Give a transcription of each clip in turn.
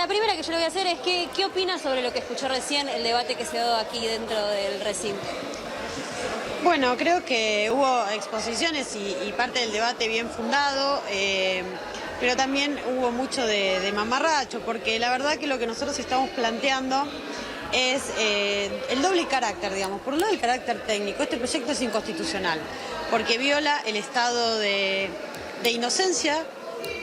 La primera que yo le voy a hacer es ¿qué opina sobre lo que escuchó recién, el debate que se dio aquí dentro del recinto? Bueno, creo que hubo exposiciones y parte del debate bien fundado, pero también hubo mucho de mamarracho, porque la verdad que lo que nosotros estamos planteando es el doble carácter, digamos. Por un lado, el carácter técnico. Este proyecto es inconstitucional, porque viola el estado de inocencia,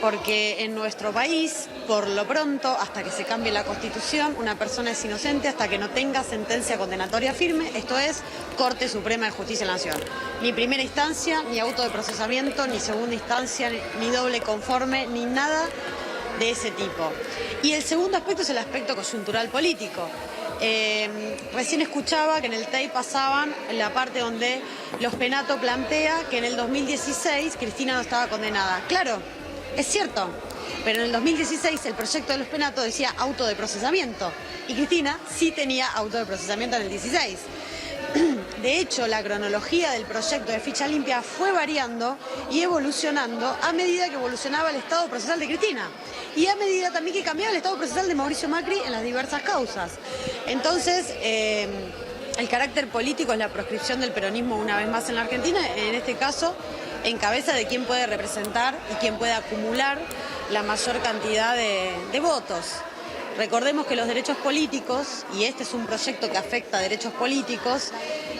porque en nuestro país, por lo pronto, hasta que se cambie la Constitución, una persona es inocente hasta que no tenga sentencia condenatoria firme, esto es, Corte Suprema de Justicia de la Nación. Ni primera instancia, ni auto de procesamiento, ni segunda instancia, ni doble conforme, ni nada de ese tipo. Y el segundo aspecto es el aspecto coyuntural político. Recién escuchaba que en el TEI pasaban en la parte donde Los Penato plantea que en el 2016 Cristina no estaba condenada. Claro, es cierto, pero en el 2016 el proyecto de Los Penato decía auto de procesamiento y Cristina sí tenía auto de procesamiento en el 16. De hecho, la cronología del proyecto de ficha limpia fue variando y evolucionando a medida que evolucionaba el estado procesal de Cristina y a medida también que cambiaba el estado procesal de Mauricio Macri en las diversas causas. Entonces, el carácter político es la proscripción del peronismo una vez más en la Argentina, en este caso en cabeza de quién puede representar y quién puede acumular la mayor cantidad de votos. Recordemos que los derechos políticos, y este es un proyecto que afecta a derechos políticos,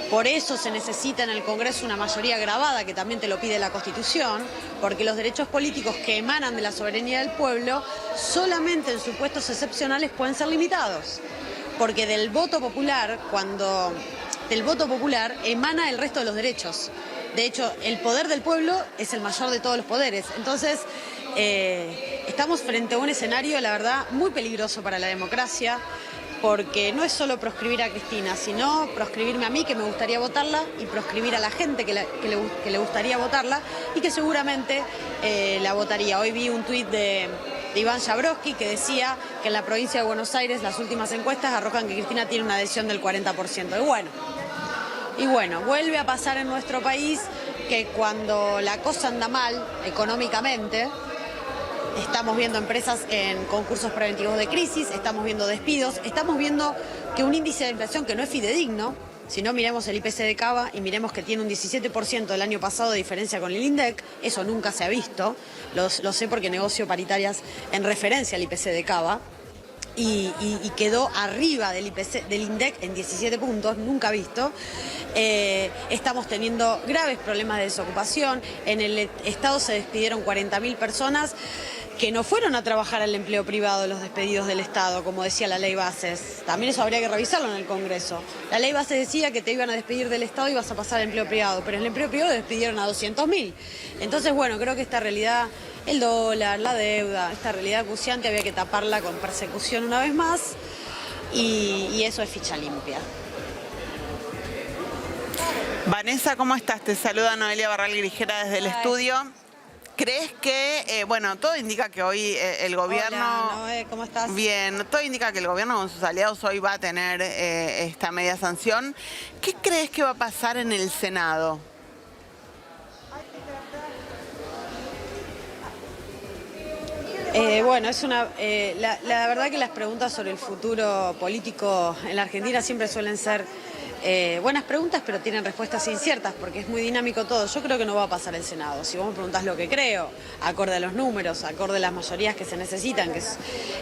por eso se necesita en el Congreso una mayoría agravada, que también te lo pide la Constitución, porque los derechos políticos que emanan de la soberanía del pueblo solamente en supuestos excepcionales pueden ser limitados. Porque del voto popular emana el resto de los derechos. De hecho, el poder del pueblo es el mayor de todos los poderes. Entonces, estamos frente a un escenario, la verdad, muy peligroso para la democracia, porque no es solo proscribir a Cristina, sino proscribirme a mí, que me gustaría votarla, y proscribir a la gente que le gustaría votarla y que seguramente la votaría. Hoy vi un tuit de Iván Jabrowski que decía que en la provincia de Buenos Aires las últimas encuestas arrojan que Cristina tiene una adhesión del 40%. Y bueno, vuelve a pasar en nuestro país que cuando la cosa anda mal económicamente, estamos viendo empresas en concursos preventivos de crisis, estamos viendo despidos, estamos viendo que un índice de inflación que no es fidedigno, si no miremos el IPC de Cava y miremos que tiene un 17% el año pasado de diferencia con el INDEC, eso nunca se ha visto, lo sé porque negocio paritarias en referencia al IPC de Cava, y quedó arriba del INDEC en 17 puntos, nunca visto. Estamos teniendo graves problemas de desocupación. En el Estado se despidieron 40.000 personas que no fueron a trabajar al empleo privado, los despedidos del Estado, como decía la ley Bases. También eso habría que revisarlo en el Congreso. La ley Bases decía que te iban a despedir del Estado y ibas a pasar al empleo privado, pero en el empleo privado despidieron a 200.000. Entonces, bueno, creo que esta realidad, el dólar, la deuda, esta realidad acuciante había que taparla con persecución una vez más y eso es ficha limpia. Vanessa, ¿cómo estás? Te saluda Noelia Barral Grijera desde el estudio. ¿Crees que, bueno, todo indica que hoy el gobierno... Hola, Noé, ¿cómo estás? Bien, todo indica que el gobierno con sus aliados hoy va a tener esta media sanción. ¿Qué crees que va a pasar en el Senado? Bueno, la verdad que las preguntas sobre el futuro político en la Argentina siempre suelen ser buenas preguntas, pero tienen respuestas inciertas porque es muy dinámico todo. Yo creo que no va a pasar el Senado. Si vos me preguntás lo que creo, acorde a los números, acorde a las mayorías que se necesitan, que es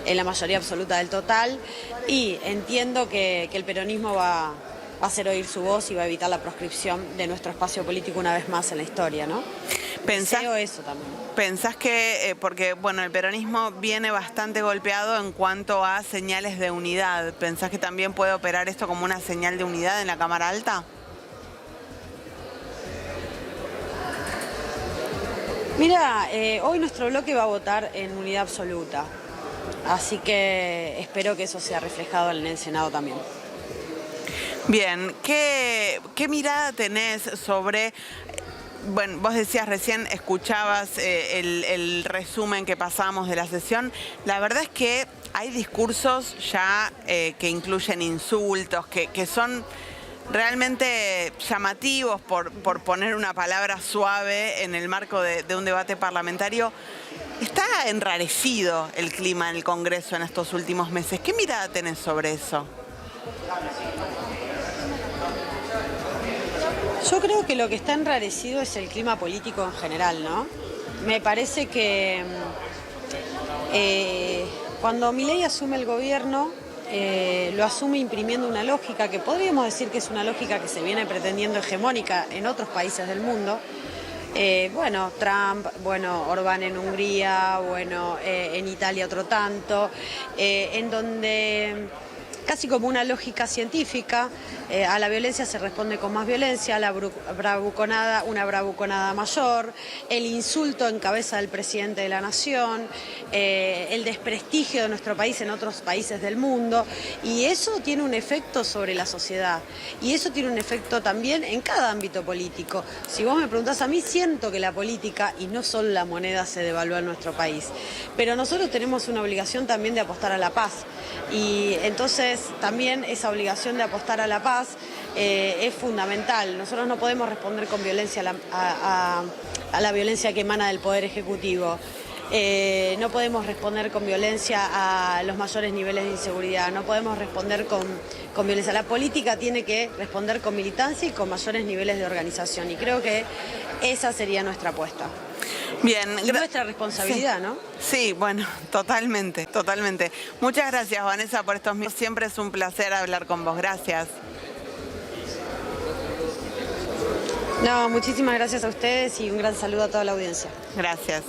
la mayoría absoluta del total, y entiendo que el peronismo va a hacer oír su voz y va a evitar la proscripción de nuestro espacio político una vez más en la historia, ¿no? Deseo eso también. ¿Pensás que, porque bueno, el peronismo viene bastante golpeado en cuanto a señales de unidad, ¿pensás que también puede operar esto como una señal de unidad en la Cámara Alta? Mira, hoy nuestro bloque va a votar en unidad absoluta, así que espero que eso sea reflejado en el Senado también. Bien, ¿qué mirada tenés sobre... Bueno, vos decías recién, escuchabas el resumen que pasamos de la sesión. La verdad es que hay discursos ya que incluyen insultos, que son realmente llamativos, por poner una palabra suave, en el marco de un debate parlamentario. Está enrarecido el clima en el Congreso en estos últimos meses. ¿Qué mirada tenés sobre eso? Yo creo que lo que está enrarecido es el clima político en general, ¿no? Me parece que cuando Milei asume el gobierno, lo asume imprimiendo una lógica que podríamos decir que es una lógica que se viene pretendiendo hegemónica en otros países del mundo. Bueno, Trump, bueno, Orbán en Hungría, bueno, en Italia otro tanto, en donde casi como una lógica científica, a la violencia se responde con más violencia, a la bravuconada, una bravuconada mayor, el insulto en cabeza del presidente de la nación, el desprestigio de nuestro país en otros países del mundo, y eso tiene un efecto sobre la sociedad, y eso tiene un efecto también en cada ámbito político. Si vos me preguntás a mí, siento que la política, y no solo la moneda, se devalúa en nuestro país, pero nosotros tenemos una obligación también de apostar a la paz, y entonces también esa obligación de apostar a la paz es fundamental. Nosotros no podemos responder con violencia a la violencia que emana del Poder Ejecutivo. No podemos responder con violencia a los mayores niveles de inseguridad, no podemos responder con violencia. La política tiene que responder con militancia y con mayores niveles de organización, y creo que esa sería nuestra apuesta. Bien. Y nuestra responsabilidad, sí. ¿no? Sí, bueno, totalmente, totalmente. Muchas gracias, Vanessa, por estos minutos. Siempre es un placer hablar con vos. Gracias. No, muchísimas gracias a ustedes y un gran saludo a toda la audiencia. Gracias.